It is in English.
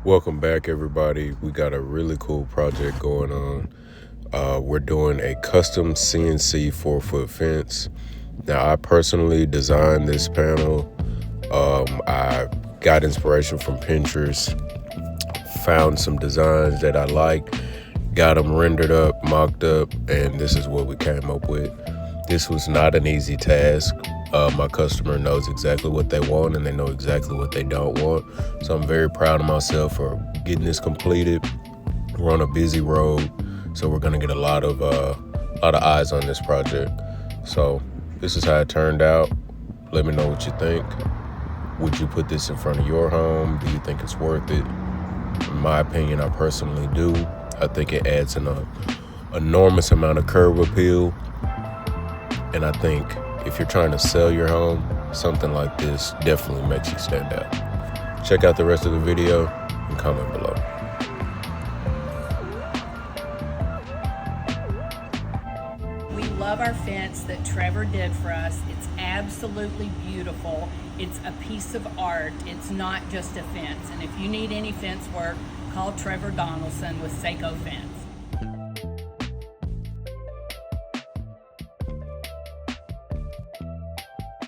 Welcome back, everybody. We got a really cool project going on. We're doing a custom CNC 4-foot fence. Now, I personally designed this panel. I got inspiration from Pinterest, found some designs that I liked, got them rendered up, mocked up, and this is what we came up with. This was not an easy task. My customer knows exactly what they want and they know exactly what they don't want. So I'm very proud of myself for getting this completed. We're on a busy road, so we're gonna get a lot of eyes on this project. So this is how it turned out. Let me know what you think. Would you put this in front of your home? Do you think it's worth it? In my opinion, I personally do. I think it adds an enormous amount of curb appeal. And I think if you're trying to sell your home, something like this definitely makes you stand out. Check out the rest of the video and comment below. We love our fence that Trevor did for us. It's absolutely beautiful. It's a piece of art. It's not just a fence. And if you need any fence work, call Trevor Donaldson with Seiko Fence.